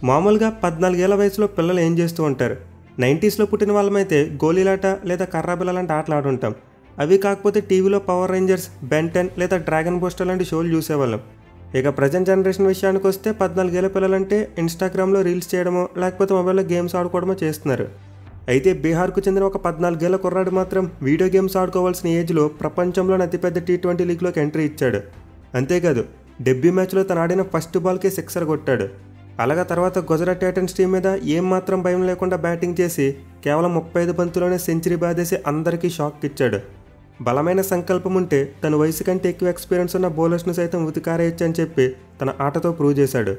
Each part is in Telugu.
మామూలుగా 14 ఏళ్ల వయసులో పిల్లలు ఏం చేస్తూ ఉంటారు? 90స్లో పుట్టిన వాళ్ళమైతే గోలీలాట లేదా కర్రాబిల్ల లాంటి ఆటలు ఆడుంటాం. అవి కాకపోతే టీవీలో పవర్ రేంజర్స్, బెన్ 10 లేదా డ్రాగన్ బూస్టర్ లాంటి షోలు చూసేవాళ్ళం. ఇక ప్రజెంట్ జనరేషన్ విషయానికి వస్తే 14 ఏళ్ల పిల్లలంటే ఇన్స్టాగ్రామ్లో రీల్స్ చేయడమో లేకపోతే మొబైల్లో గేమ్స్ ఆడుకోవడమో చేస్తున్నారు. అయితే బీహార్కు చెందిన ఒక 14 ఏళ్ల కుర్రాడు మాత్రం వీడియో గేమ్స్ ఆడుకోవాల్సిన ఏజ్లో ప్రపంచంలోని అతిపెద్ద T20 లీగ్లోకి ఎంట్రీ ఇచ్చాడు. అంతేకాదు డెబ్యూ మ్యాచ్లో తను ఆడిన ఫస్ట్ బాల్కే సిక్సర్ కొట్టాడు. అలాగా తర్వాత గుజరాత్ టైటన్స్ టీం మీద ఏం మాత్రం భయం లేకుండా బ్యాటింగ్ చేసి కేవలం 35 బంతుల్లోనే సెంచరీ బాధేసి అందరికీ షాక్ ఇచ్చాడు. బలమైన సంకల్పం ఉంటే తన వయసు కంటే ఎక్కువ ఎక్స్పీరియన్స్ ఉన్న బౌలర్స్ను సైతం ఉతికారేయచ్చు అని చెప్పి తన ఆటతో ప్రూవ్ చేశాడు.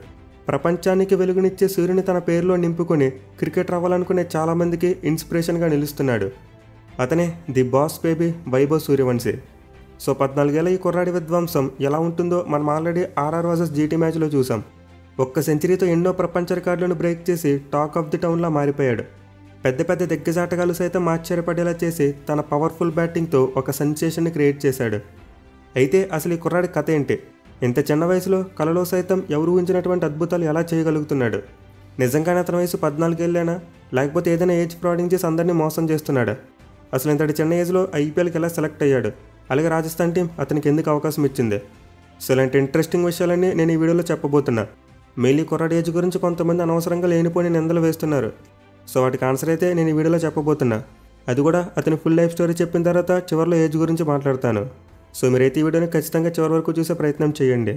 ప్రపంచానికి వెలుగునిచ్చే సూర్యుని తన పేరులో నింపుకొని క్రికెటర్ అవ్వాలనుకునే చాలామందికి ఇన్స్పిరేషన్గా నిలుస్తున్నాడు. అతనే the boss baby Vaibhav Suryavanshi. So 14 ఏళ్ల ఈ కుర్రాడి విధ్వంసం ఎలా ఉంటుందో మనం ఆల్రెడీ ఆర్ఆర్ వర్సెస్ జీటీ మ్యాచ్లో చూసాం. ఒక్క సెంచరీతో ఎన్నో ప్రపంచ రికార్డులను బ్రేక్ చేసి టాక్ ఆఫ్ ది టౌన్లా మారిపోయాడు. పెద్ద పెద్ద దిగ్గజాటగాళ్ళు సైతం ఆశ్చర్యపడేలా చేసి తన పవర్ఫుల్ బ్యాటింగ్తో ఒక సెన్సేషన్ని క్రియేట్ చేశాడు. అయితే అసలు ఈ కుర్రాడి కథ ఏంటి? ఇంత చిన్న వయసులో కలలో సైతం ఎవరు ఊహించినటువంటి అద్భుతాలు ఎలా చేయగలుగుతున్నాడు? నిజంగానే అతని వయసు 14 ఏళ్ళేనా, లేకపోతే ఏదైనా ఏజ్ ఫ్రాడింగ్ చేసి అందరినీ మోసం చేస్తున్నాడా? అసలు ఇంతటి చిన్న ఏజ్లో ఐపీఎల్కి ఎలా సెలెక్ట్ అయ్యాడు? అలాగే రాజస్థాన్ టీం అతనికి ఎందుకు అవకాశం ఇచ్చింది? సో ఇలాంటి ఇంట్రెస్టింగ్ విషయాలన్నీ నేను ఈ వీడియోలో చెప్పబోతున్నా. మెయిన్లీ కుర్రాడి ఏజ్ గురించి కొంతమంది అనవసరంగా లేనిపోని నిందలు వేస్తున్నారు. సో వాటికి ఆన్సర్ అయితే నేను ఈ వీడియోలో చెప్పబోతున్నా. అది కూడా అతని ఫుల్ లైఫ్ స్టోరీ చెప్పిన తర్వాత చివరిలో ఏజ్ గురించి మాట్లాడతాను. సో మీరైతే ఈ వీడియోని ఖచ్చితంగా చివరి వరకు చూసే ప్రయత్నం చేయండి.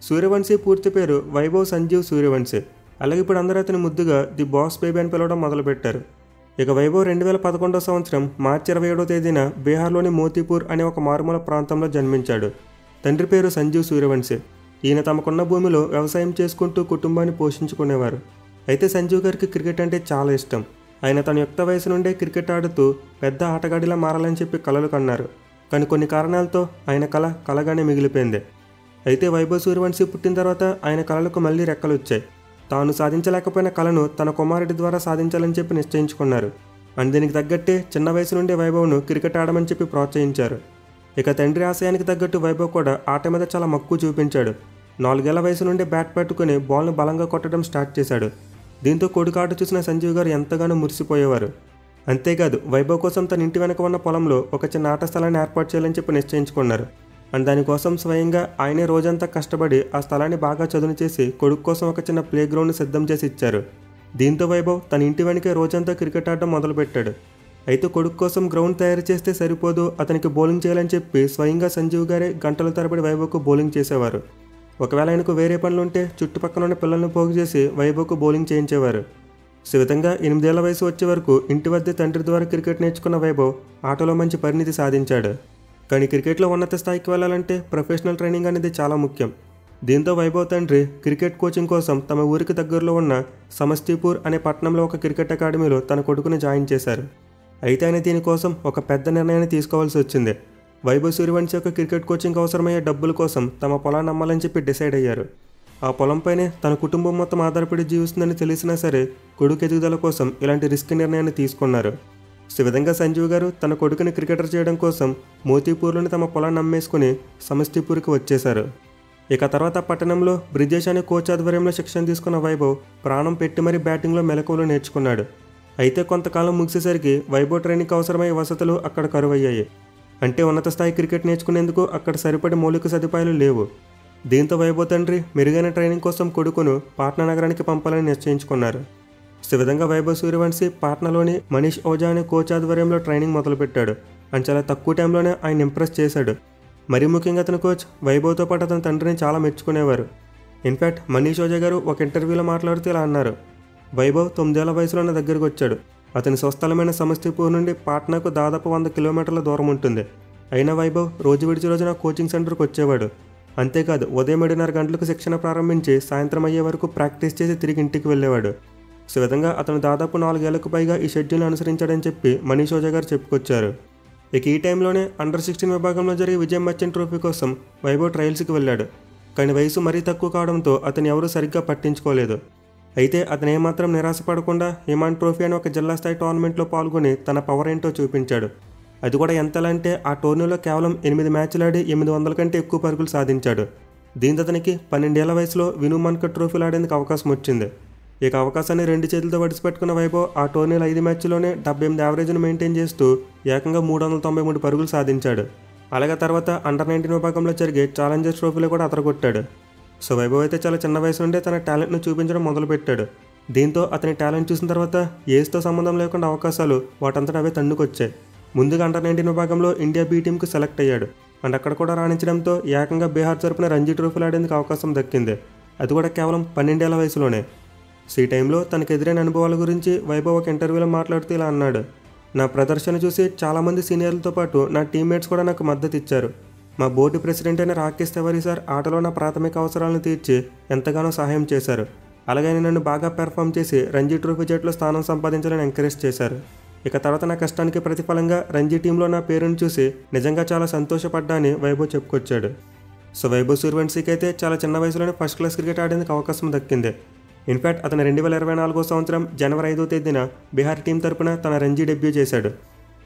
సూర్యవంశీ పూర్తి పేరు వైభవ్ సంజీవ్ సూర్యవంశీ. అలాగే ఇప్పుడు అందరూ అతని ముద్దుగా ది బాస్ బేబీ అని పిలవడం మొదలుపెట్టారు. ఇక వైభవ్ 2011 సంవత్సరం మార్చి 27వ తేదీన బీహార్లోని మోతీపూర్ అనే ఒక మారుమూల ప్రాంతంలో జన్మించాడు. తండ్రి పేరు సంజీవ్ సూర్యవంశీ. ఈయన తమకున్న భూమిలో వ్యవసాయం చేసుకుంటూ కుటుంబాన్ని పోషించుకునేవారు. అయితే సంజీవ్ గారికి క్రికెట్ అంటే చాలా ఇష్టం. ఆయన తన యుక్త వయసు నుండే క్రికెట్ ఆడుతూ పెద్ద ఆటగాడిలా మారాలని చెప్పి కలలు కన్నారు. కానీ కొన్ని కారణాలతో ఆయన కల కలగానే మిగిలిపోయింది. అయితే వైభవ్ సూర్యవంశీ పుట్టిన తర్వాత ఆయన కలలకు మళ్ళీ రెక్కలు వచ్చాయి. తాను సాధించలేకపోయిన కలను తన కుమారుడి ద్వారా సాధించాలని చెప్పి నిశ్చయించుకున్నారు. అండ్ దీనికి తగ్గట్టే చిన్న వయసు నుండి వైభవ్ను క్రికెట్ ఆడమని చెప్పి ప్రోత్సహించారు. ఇక తండ్రి ఆశయానికి తగ్గట్టు వైభవ్ కూడా ఆట మీద చాలా మక్కువ చూపించాడు. 4 ఏళ్ల వయసు నుండి బ్యాట్ పట్టుకుని బాల్ను బలంగా కొట్టడం స్టార్ట్ చేశాడు. దీంతో కొడుకు ఆట చూసిన సంజీవ్ గారు ఎంతగానో మురిసిపోయేవారు. అంతేకాదు వైభవ్ కోసం తన ఇంటి వెనక ఉన్న పొలంలో ఒక చిన్న ఆట స్థలాన్ని ఏర్పాటు చేయాలని చెప్పి నిశ్చయించుకున్నారు. అండ్ దానికోసం స్వయంగా ఆయనే రోజంతా కష్టపడి ఆ స్థలాన్ని బాగా చదును చేసి కొడుకు కోసం ఒక చిన్న ప్లే గ్రౌండ్ని సిద్ధం చేసి ఇచ్చారు. దీంతో వైభవ్ తన ఇంటి వెనకే రోజంతా క్రికెట్ ఆడడం మొదలుపెట్టాడు. అయితే కొడుకు కోసం గ్రౌండ్ తయారు చేస్తే సరిపోదు, అతనికి బౌలింగ్ చేయాలని చెప్పి స్వయంగా సంజీవ్ గారే గంటల తరబడి వైభవ్కు బౌలింగ్ చేసేవారు. ఒకవేళ ఆయనకు వేరే పనులుంటే చుట్టుపక్కల ఉన్న పిల్లలను పోగు చేసి వైభవ్కు బౌలింగ్ చేయించేవారు. సో విధంగా 8 ఏళ్ల వయసు వచ్చే వరకు ఇంటి వద్ద తండ్రి ద్వారా క్రికెట్ నేర్చుకున్న వైభవ్ ఆటలో మంచి పరిణితి సాధించాడు. కానీ క్రికెట్లో ఉన్నత స్థాయికి వెళ్ళాలంటే ప్రొఫెషనల్ ట్రైనింగ్ అనేది చాలా ముఖ్యం. దీంతో వైభవ్ తండ్రి క్రికెట్ కోచింగ్ కోసం తమ ఊరికి దగ్గరలో ఉన్న సమస్తీపూర్ అనే పట్టణంలో ఒక క్రికెట్ అకాడమీలో తన కొడుకుని జాయిన్ చేశారు. అయితే ఆయన దీనికోసం ఒక పెద్ద నిర్ణయాన్ని తీసుకోవాల్సి వచ్చింది. వైభవ్ సూర్యవంశీ యొక్క క్రికెట్ కోచింగ్ అవసరమయ్యే డబ్బుల కోసం తమ పొలాన్ని అమ్మాలని చెప్పి డిసైడ్ అయ్యారు. ఆ పొలంపైనే తన కుటుంబం మొత్తం ఆధారపడి జీవిస్తుందని తెలిసినా సరే కొడుకు ఎదుగుదల కోసం ఇలాంటి రిస్క్ నిర్ణయాన్ని తీసుకున్నారు. ఈ విధంగా సంజీవ్ గారు తన కొడుకుని క్రికెటర్ చేయడం కోసం మోతీపూర్లోని తమ పొలాన్ని అమ్మేసుకుని సమస్తీపూర్కి వచ్చేశారు. ఇక తర్వాత పట్టణంలో బ్రిజేష్ అనే కోచ్ ఆధ్వర్యంలో శిక్షణ తీసుకున్న వైభవ్ ప్రాణం పెట్టి మరీ బ్యాటింగ్లో మెలకువలు నేర్చుకున్నాడు. అయితే కొంతకాలం ముగిసేసరికి వైభవ్ ట్రైనింగ్కి అవసరమయ్యే వసతులు అక్కడ కరువయ్యాయి. అంటే ఉన్నత స్థాయి క్రికెట్ నేర్చుకునేందుకు అక్కడ సరిపడే మౌలిక సదుపాయాలు లేవు. దీంతో వైభవ్ తండ్రి మెరుగైన ట్రైనింగ్ కోసం కొడుకును పాట్నా నగరానికి పంపాలని నిశ్చయించుకున్నారు. ఈ విధంగా వైభవ్ సూర్యవంశీ పాట్నాలోని మనీష్ ఓజా అనే కోచ్ ఆధ్వర్యంలో ట్రైనింగ్ మొదలుపెట్టాడు. అండ్ చాలా తక్కువ టైంలోనే ఆయన ఇంప్రెస్ చేశాడు. మరీ ముఖ్యంగా అతని కోచ్ వైభవ్తో పాటు అతని తండ్రిని చాలా మెచ్చుకునేవారు. ఇన్ఫ్యాక్ట్ మనీష్ ఓజా గారు ఒక ఇంటర్వ్యూలో మాట్లాడుతూ ఇలా అన్నారు: వైభవ్ 9 ఏళ్ల వయసులో నా దగ్గరకు వచ్చాడు. అతని స్వస్థలమైన సమస్తీపూర్ నుండి పాట్నాకు దాదాపు 100 కిలోమీటర్ల దూరం ఉంటుంది. అయినా వైభవ్ రోజు విడిచి రోజు నా కోచింగ్ సెంటర్కి వచ్చేవాడు. అంతేకాదు ఉదయం 7:30 గంటలకు శిక్షణ ప్రారంభించి సాయంత్రం అయ్యే వరకు ప్రాక్టీస్ చేసి తిరిగి ఇంటికి వెళ్ళేవాడు. సో విధంగా అతను దాదాపు 4 ఏళ్లకు పైగా ఈ షెడ్యూల్ని అనుసరించాడని చెప్పి మనీష్ ఓజా గారు చెప్పుకొచ్చారు. ఇక ఈ టైంలోనే అండర్-16 విభాగంలో జరిగే విజయ్ మర్చెంట్ ట్రోఫీ కోసం వైభవ్ ట్రయల్స్కి వెళ్ళాడు. కానీ వయసు మరీ తక్కువ కావడంతో అతను ఎవరూ సరిగ్గా పట్టించుకోలేదు. అయితే అతను ఏమాత్రం నిరాశపడకుండా హిమాన్ ట్రోఫీ అనే ఒక జిల్లా స్థాయి టోర్నమెంట్లో పాల్గొని తన పవర్ ఏంటో చూపించాడు. అది కూడా ఎంతలా అంటే ఆ టోర్నీలో కేవలం 8 మ్యాచ్లు ఆడి 800 కంటే ఎక్కువ పరుగులు సాధించాడు. దీంతో అతనికి 12 ఏళ్ల వయసులో విను మన్కర్ ట్రోఫీలు ఆడేందుకు అవకాశం వచ్చింది. ఇక అవకాశాన్ని 2 చేతులతో వడిసిపెట్టుకున్న వైభవ్ ఆ టోర్నీలో 5 మ్యాచ్ల్లోనే 78 యావరేజ్ను మెయింటైన్ చేస్తూ ఏకంగా 393 పరుగులు సాధించాడు. అలాగే తర్వాత అండర్-19 విభాగంలో జరిగే ఛాలెంజర్స్ ట్రోఫీలో కూడా అదరగొట్టాడు. సో వైభవ్ అయితే చాలా చిన్న వయసు నుండే తన టాలెంట్ను చూపించడం మొదలుపెట్టాడు. దీంతో అతని టాలెంట్ చూసిన తర్వాత ఏజ్తో సంబంధం లేకుండా అవకాశాలు వాటంతటా అవే తన్నుకొచ్చాయి. ముందుగా అండర్-19 విభాగంలో ఇండియా బి టీంకు సెలెక్ట్ అయ్యాడు. అండ్ అక్కడ కూడా రాణించడంతో ఏకంగా బీహార్ తరపున రంజీ ట్రోఫీలు ఆడేందుకు అవకాశం దక్కింది. అది కూడా కేవలం 12 ఏళ్ల వయసులోనే. సో ఈ టైంలో తనకు ఎదురైన అనుభవాల గురించి వైభవ్ ఒక ఇంటర్వ్యూలో మాట్లాడుతూ ఇలా అన్నాడు. నా ప్రదర్శన చూసి చాలామంది సీనియర్లతో పాటు నా టీమ్మేట్స్ కూడా నాకు మద్దతు ఇచ్చారు. మా బోర్డు ప్రెసిడెంట్ అయిన రాకేష్ తివారీ సార్ ఆటలో నా ప్రాథమిక అవసరాలను తీర్చి ఎంతగానో సహాయం చేశారు. అలాగే నన్ను బాగా పెర్ఫామ్ చేసి రంజీ ట్రోఫీ జట్టులో స్థానం సంపాదించాలని ఎంకరేజ్ చేశారు. ఇక తర్వాత నా కష్టానికి ప్రతిఫలంగా రంజీ టీంలో నా పేరును చూసి నిజంగా చాలా సంతోషపడ్డా అని వైభవ్ చెప్పుకొచ్చాడు. సో వైభవ్ సూర్యవంశీకి అయితే చాలా చిన్న వయసులోనే ఫస్ట్ క్లాస్ క్రికెట్ ఆడేందుకు అవకాశం దక్కింది. ఇన్ఫ్యాక్ట్ అతను 2024 సంవత్సరం జనవరి 5వ తేదీన బీహార్ టీం తరపున తన రంజీ డెబ్యూ చేశాడు.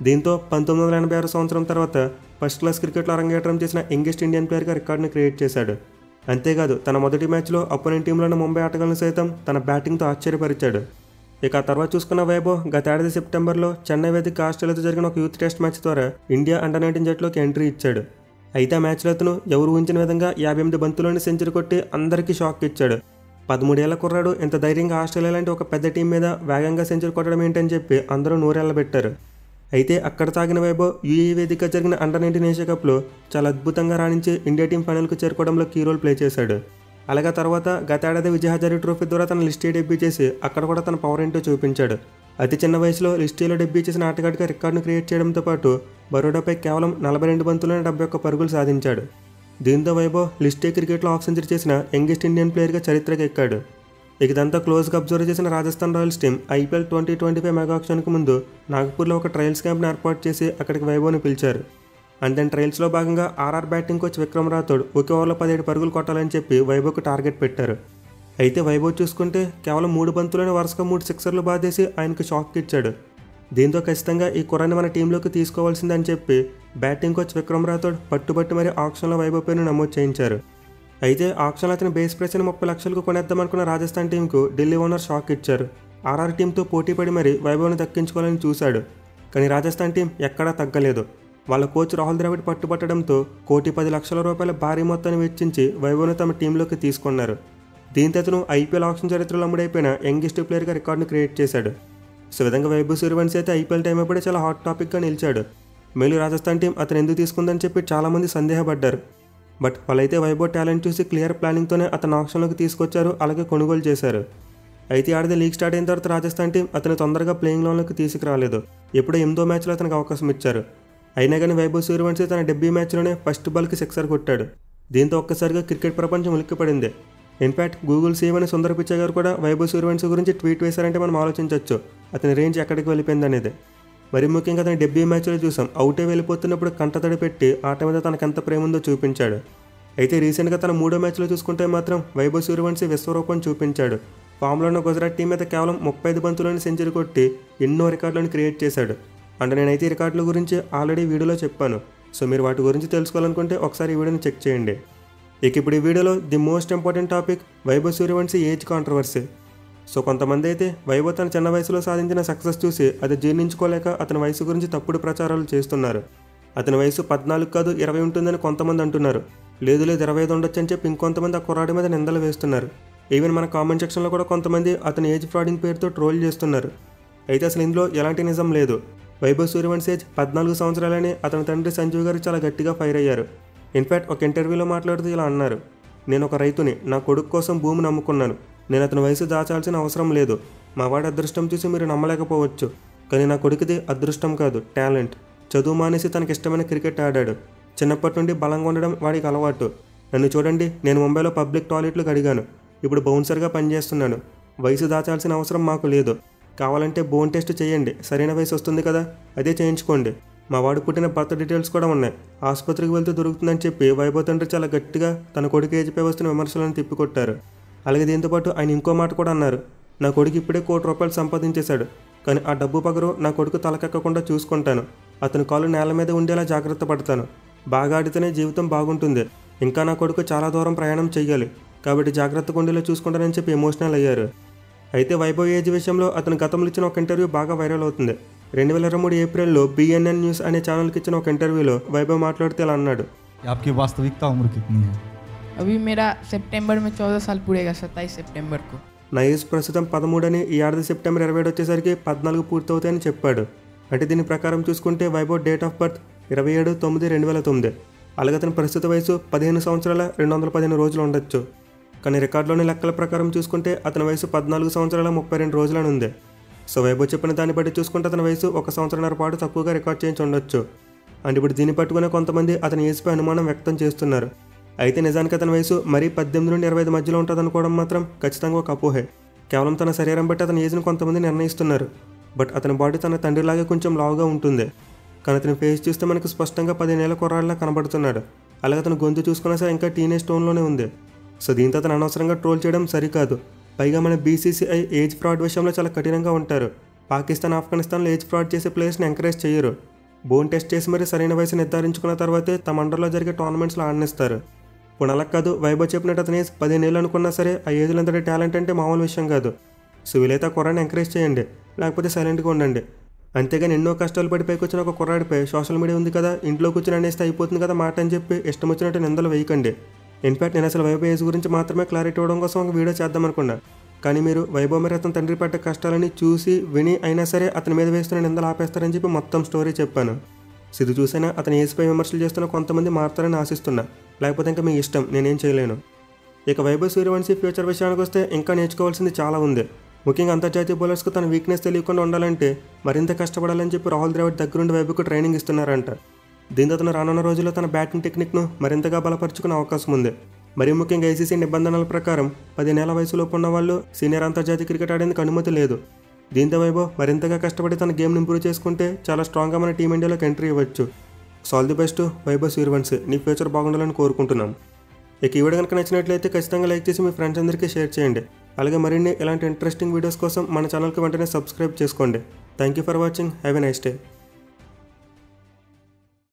దీంతో 1986 సంవత్సరం తర్వాత ఫస్ట్ క్లాస్ క్రికెట్లో అరంగేట్రం చేసిన యంగెస్ట్ ఇండియన్ ప్లేయర్గా రికార్డుని క్రియేట్ చేశాడు. అంతేకాదు తన మొదటి మ్యాచ్లో అపోనెంట్ టీంలోని ముంబై ఆటగాళ్లను సైతం తన బ్యాటింగ్తో ఆశ్చర్యపరిచాడు. ఇక ఆ తర్వాత చూసుకున్న వైభవ్ గతేడాది సెప్టెంబర్లో చెన్నై వేదిక ఆస్ట్రేలియాతో జరిగిన ఒక యూత్ టెస్ట్ మ్యాచ్ ద్వారా ఇండియా అండర్-19 జట్టులోకి ఎంట్రీ ఇచ్చాడు. అయితే ఆ మ్యాచ్లో అతను ఎవరు ఊహించిన విధంగా 58 బంతుల్లోనే సెంచరీ కొట్టి అందరికీ షాక్ ఇచ్చాడు. 13 ఏళ్ల కుర్రాడు ఇంత ధైర్యంగా ఆస్ట్రేలియా లాంటి ఒక పెద్ద టీం మీద వేగంగా సెంచరీ కొట్టడం ఏంటని చెప్పి అందరూ నోరెళ్లబెట్టారు. అయితే అక్కడ సాగిన వైభవ్ యూఏఈ వేదిక జరిగిన అండర్-19 ఏషియా కప్లో చాలా అద్భుతంగా రాణించి ఇండియా టీం ఫైనల్కు చేరుకోవడంలో కీ రోల్ ప్లే చేశాడు. అలాగే తర్వాత గతేడాది విజయ్ హజారే ట్రోఫీ ద్వారా తన లిస్ట్ ఏ డెబ్యూ చేసి అక్కడ కూడా తన పవర్ ఏంటో చూపించాడు. అతి చిన్న వయసులో లిస్ట్ ఏలో డెబ్యూ చేసిన ఆటగాడిగా రికార్డును క్రియేట్ చేయడంతో పాటు బరోడాపై కేవలం 42 బంతుల్లోనే 71 పరుగులు సాధించాడు. దీంతో వైభవ్ లిస్ట్ ఏ క్రికెట్లో హాఫ్ సెంచరీ చేసిన యంగెస్ట్ ఇండియన్ ప్లేయర్గా చరిత్రకు ఎక్కాడు. ఇదంతా క్లోజ్గా అబ్జర్వ్ చేసిన Rajasthan Royals team IPL 2025 mega ఆక్షన్కు ముందు నాగపూర్లో ఒక ట్రయల్స్ క్యాంప్ని ఏర్పాటు చేసి అక్కడికి వైభవ్ని పిలిచారు. అండ్ దెన్ ట్రయల్స్లో భాగంగా RR batting coach Vikram Rathore ఒకే ఓవర్లో 17 పరుగులు కొట్టాలని చెప్పి వైభవ్కు టార్గెట్ పెట్టారు. అయితే వైభవ్ చూసుకుంటే కేవలం 3 బంతుల్లోనే వరుసగా 3 సిక్సర్లు బాధేసి ఆయనకు షాక్ ఇచ్చాడు. దీంతో ఖచ్చితంగా ఈ కుర్రాన్ని మన టీంలోకి తీసుకోవాల్సిందని చెప్పి బ్యాటింగ్ కోచ్ విక్రమ్ రాథోడ్ పట్టుబట్టి మరీ ఆక్షన్లో వైభవ్ పేరును నమోదు చేయించారు. అయితే ఆక్షన్లో అతని బేస్ ప్రైస్ని 30 లక్షలకు కొనేద్దామనుకున్న రాజస్థాన్ టీంకు ఢిల్లీ ఓనర్ షాక్ ఇచ్చారు. ఆర్ఆర్ టీంతో పోటీపడి మరీ వైభవ్ని దక్కించుకోవాలని చూశాడు. కానీ రాజస్థాన్ టీం ఎక్కడా తగ్గలేదు. వాళ్ళ కోచ్ రాహుల్ ద్రావిడ్ పట్టుబట్టడంతో ₹1,10,00,000 భారీ మొత్తాన్ని వెచ్చించి వైభవ్ని తమ టీంలోకి తీసుకున్నారు. దీంతో అతను ఐపీఎల్ ఆక్షన్ చరిత్రలో అమ్ముడైపోయిన యంగెస్ట్ ప్లేయర్గా రికార్డును క్రియేట్ చేశాడు. సో విధంగా వైభవ్ సూర్యవంశీ అయితే ఐపీఎల్ టైం అప్పుడే చాలా హాట్ టాపిక్గా నిలిచాడు. మేలు రాజస్థాన్ టీం అతను ఎందుకు తీసుకుందని చెప్పి చాలామంది సందేహపడ్డారు. బట్ వాళ్ళైతే వైభవ్ టాలెంట్ చూసి క్లియర్ ప్లానింగ్తోనే అతను ఆక్షన్లోకి తీసుకొచ్చారు, అలాగే కొనుగోలు చేశారు. అయితే ఆడితే లీగ్ స్టార్ట్ అయిన తర్వాత రాజస్థాన్ టీం అతను తొందరగా ప్లేయింగ్ లోన్లోకి తీసుకురాలేదు. ఎప్పుడో 8వ మ్యాచ్లో అతనికి అవకాశం ఇచ్చారు. అయినా కానీ వైభవ్ సూర్యవంశీ తన డెబ్యూ మ్యాచ్లోనే ఫస్ట్ బాల్కి సిక్సర్ కొట్టాడు. దీంతో ఒక్కసారిగా క్రికెట్ ప్రపంచం ఉలిక్కిపడింది. ఇన్ఫ్యాక్ట్ గూగుల్ సీఎం అని సుందర్ పిచ్చై గారు కూడా వైభవ్ సూర్యవంశీ గురించి ట్వీట్ వేశారంటే మనం ఆలోచించవచ్చు అతని రేంజ్ ఎక్కడికి వెళ్ళిపోయింది అనేది. మరి ముఖ్యంగా అతని డెబ్యూ మ్యాచ్లో చూసాం అవుటే వెళ్ళిపోతున్నప్పుడు కంటతడి పెట్టి ఆట మీద తనకెంత ప్రేమ ఉందో చూపించాడు. అయితే రీసెంట్గా తన 3వ మ్యాచ్లో చూసుకుంటే మాత్రం వైభవ్ సూర్యవంశీ విశ్వరూపం చూపించాడు. ఫామ్లో ఉన్న గుజరాత్ టీం మీద కేవలం 35 బంతుల్లోని సెంచరీ కొట్టి ఎన్నో రికార్డులను క్రియేట్ చేశాడు. అంటే నేనైతే ఈ రికార్డుల గురించి ఆల్రెడీ వీడియోలో చెప్పాను. సో మీరు వాటి గురించి తెలుసుకోవాలనుకుంటే ఒకసారి ఈ వీడియోని చెక్ చేయండి. ఇప్పుడు ఈ వీడియోలో the most important topic Vaibhav Suryavanshi age controversy. So కొంతమంది అయితే వైభవ్ తన చిన్న వయసులో సాధించిన సక్సెస్ చూసి అది జీర్ణించుకోలేక అతని వయసు గురించి తప్పుడు ప్రచారాలు చేస్తున్నారు. అతని వయసు 14 కాదు 20 ఉంటుందని కొంతమంది అంటున్నారు. లేదు 25 ఉండొచ్చు అని చెప్పి ఇంకొంతమంది ఆ కుర్రాడి మీద నిందలు వేస్తున్నారు. ఈవెన్ మన కామెంట్ సెక్షన్లో కూడా కొంతమంది అతని ఏజ్ ఫ్రాడింగ్ పేరుతో ట్రోల్ చేస్తున్నారు. అయితే అసలు ఇందులో ఎలాంటి నిజం లేదు. వైభవ్ సూర్యవంశీ ఏజ్ 14 సంవత్సరాలని అతని తండ్రి సంజీవ్ గారు చాలా గట్టిగా ఫైర్ అయ్యారు. ఇన్ఫ్యాక్ట్ ఒక ఇంటర్వ్యూలో మాట్లాడుతూ ఇలా అన్నారు, నేను ఒక రైతుని, నా కొడుకు కోసం భూమిని అమ్ముకున్నాను. నేను అతని వయసు దాచాల్సిన అవసరం లేదు. మా వాడి అదృష్టం చూసి మీరు నమ్మలేకపోవచ్చు, కానీ నా కొడుకుది అదృష్టం కాదు, టాలెంట్. చదువు మానేసి తనకి ఇష్టమైన క్రికెట్ ఆడాడు. చిన్నప్పటి నుండి బలంగా ఉండడం వాడికి అలవాటు. నన్ను చూడండి, నేను ముంబైలో పబ్లిక్ టాయిలెట్లు కడిగాను. ఇప్పుడు బౌన్సర్గా పనిచేస్తున్నాను. వయసు దాచాల్సిన అవసరం మాకు లేదు. కావాలంటే బోన్ టెస్ట్ చేయండి, సరైన వయసు వస్తుంది కదా, అదే చేయించుకోండి. మా వాడు పుట్టిన బర్త్ డీటెయిల్స్ కూడా ఉన్నాయి. ఆసుపత్రికి వెళ్తే దొరుకుతుందని చెప్పి వైభవ్ తండ్రి చాలా గట్టిగా తన కొడుకు ఏజ్పై వస్తున్న విమర్శలను తిప్పికొట్టారు. అలాగే దీంతోపాటు ఆయన ఇంకో మాట కూడా అన్నారు, నా కొడుకు ఇప్పుడే ₹1,00,00,000 సంపాదించేశాడు, కానీ ఆ డబ్బు పగరు నా కొడుకు తలకెక్కకుండా చూసుకుంటాను. అతని కాలు నేల మీద ఉండేలా జాగ్రత్త పడతాను. బాగా ఆడితేనే జీవితం బాగుంటుంది. ఇంకా నా కొడుకు చాలా దూరం ప్రయాణం చెయ్యాలి, కాబట్టి జాగ్రత్తగా ఉండేలా చూసుకుంటానని చెప్పి ఎమోషనల్ అయ్యారు. అయితే వైభవ్ ఏజ్ విషయంలో అతను గతంలో ఇచ్చిన ఒక ఇంటర్వ్యూ బాగా వైరల్ అవుతుంది. 2023 ఏప్రిల్లో BNN న్యూస్ అనే ఛానల్కి ఇచ్చిన ఒక ఇంటర్వ్యూలో వైభవ్ మాట్లాడితే ఇలా అన్నాడు. आपकी वास्तविकता उम्र कितनी है? अभी मेरा सितंबर में 14 साल पूरेगा, 27 सितंबर को. నా ఏజ్ ప్రస్తుతం 13 అని, ఈ ఏడాది సెప్టెంబర్ 27 వచ్చేసరికి 14 పూర్తవుతాయని చెప్పాడు. అంటే దీని ప్రకారం చూసుకుంటే వైభవ్ డేట్ ఆఫ్ బర్త్ 27/9/2009. అలాగే అతని ప్రస్తుత వయసు 15 సంవత్సరాల 215 రోజులు ఉండొచ్చు. కానీ రికార్డులోని లెక్కల ప్రకారం చూసుకుంటే అతని వయసు 14 సంవత్సరాల 32 రోజులని ఉంది. సో వైభవ్ చెప్పిన దాన్ని బట్టి చూసుకుంటే అతని వయసు 1 సంవత్సరాల పాటు తక్కువగా రికార్డ్ చేయించి ఉండొచ్చు. అంటే ఇప్పుడు దీన్ని పట్టుకునే కొంతమంది అతని ఏజ్పై అనుమానం వ్యక్తం చేస్తున్నారు. అయితే నిజానికి అతని వయసు మరీ 18 నుండి 25 మధ్యలో ఉంటుంది అనుకోవడం మాత్రం ఖచ్చితంగా ఒక అపోహే. కేవలం తన శరీరం బట్టి అతని ఏజ్ని కొంతమంది నిర్ణయిస్తున్నారు. బట్ అతని బాడీ తన తండ్రిలాగే కొంచెం లావుగా ఉంటుంది. కానీ అతని ఫేస్ చూస్తే మనకు స్పష్టంగా 15 ఏళ్ల కుర్రాడిలా కనబడుతున్నాడు. అలాగే అతని గొంతు చూసుకున్నా సరే ఇంకా టీనేజ్ టోన్లోనే ఉంది. సో దీంతో అతను అనవసరంగా ట్రోల్ చేయడం సరికాదు. పైగా మన BCCI ఏజ్ ఫ్రాడ్ విషయంలో చాలా కఠినంగా ఉంటారు. పాకిస్తాన్, ఆఫ్ఘనిస్తాన్లో ఏజ్ ఫ్రాడ్ చేసే ప్లేయర్స్ని ఎంకరేజ్ చేయరు. బోన్ టెస్ట్ చేసి మరీ సరైన వయసు నిర్ధారించుకున్న తర్వాతే తమ అండర్లో జరిగే టోర్నమెంట్స్లో ఆడనిస్తారు. ఇప్పుడు అలా కాదు, వైభవ్ చెప్పినట్టు అతని ఏజ్ 15 ఏళ్ళు అనుకున్నా సరే ఆ ఏజ్లో అంతటి టాలెంట్ అంటే మామూలు విషయం కాదు. సో వీలైతే ఆ కుర్రాడిని ఎంకరేజ్ చేయండి, లేకపోతే సైలెంట్గా ఉండండి. అంతేగాని ఎన్నో కష్టాలు పడి పైకి వచ్చిన ఒక కుర్రాడిపై సోషల్ మీడియా ఉంది కదా, ఇంట్లో కూర్చొని అనేస్తే అయిపోతుంది కదా మాట అని చెప్పి ఇష్టం వచ్చినట్టు నిందలు వేయకండి. ఇన్ఫ్యాక్ట్ నేను అసలు వైభవ్ ఏజ్ గురించి మాత్రమే క్లారిటీ ఇవ్వడం కోసం ఒక వీడియో చేద్దాం అనుకున్నా. కానీ మీరు వైభవ్ మరి అతని తండ్రి పడ్డ కష్టాలని చూసి విని అయినా సరే అతని మీద వేస్తున్న నిందలు ఆపేస్తారని చెప్పి మొత్తం స్టోరీ చెప్పాను. సో ఇది చూసైనా అతని ఏజ్పై విమర్శలు చేస్తున్న కొంతమంది మారుతారని ఆశిస్తున్నా. లేకపోతే ఇంకా మీ ఇష్టం, నేనేం చేయలేను. ఇక వైభవ్ సూర్యవంశీ ఫ్యూచర్ విషయానికి వస్తే ఇంకా నేర్చుకోవాల్సింది చాలా ఉంది. ముఖ్యంగా అంతర్జాతీయ బౌలర్స్కు తన వీక్నెస్ తెలియకుండా ఉండాలంటే మరింత కష్టపడాలని చెప్పి రాహుల్ ద్రావిడ్ దగ్గరుండి వైభవ్కు ట్రైనింగ్ ఇస్తున్నారంట. దీంతో అతను రానున్న రోజుల్లో తన బ్యాటింగ్ టెక్నిక్ను మరింతగా బలపరుచుకునే అవకాశం ఉంది. మరీ ముఖ్యంగా ICC నిబంధనల ప్రకారం 15 ఏళ్ల వయసులోపు ఉన్న వాళ్ళు సీనియర్ అంతర్జాతీయ క్రికెట్ ఆడేందుకు అనుమతి లేదు. దీంతో వైభవ్ మరింతగా కష్టపడి తన గేమ్ని ఇంప్రూవ్ చేసుకుంటే చాలా స్ట్రాంగ్గా మన టీమిండియాలోకి ఎంట్రీ ఇవ్వచ్చు. So all the best Vaibhav Suryavanshi, నీ ఫ్యూచర్ బాగుండాలని కోరుకుంటున్నాం. ఇక ఈ వీడియో కనుక నచ్చినట్లయితే ఖచ్చితంగా లైక్ చేసి మీ ఫ్రెండ్స్ అందరికీ షేర్ చేయండి. అలాగే మరిన్ని ఇలాంటి ఇంట్రెస్టింగ్ వీడియోస్ కోసం మన ఛానల్కి వెంటనే సబ్స్క్రైబ్ చేసుకోండి. Thank you for watching. Have a nice day.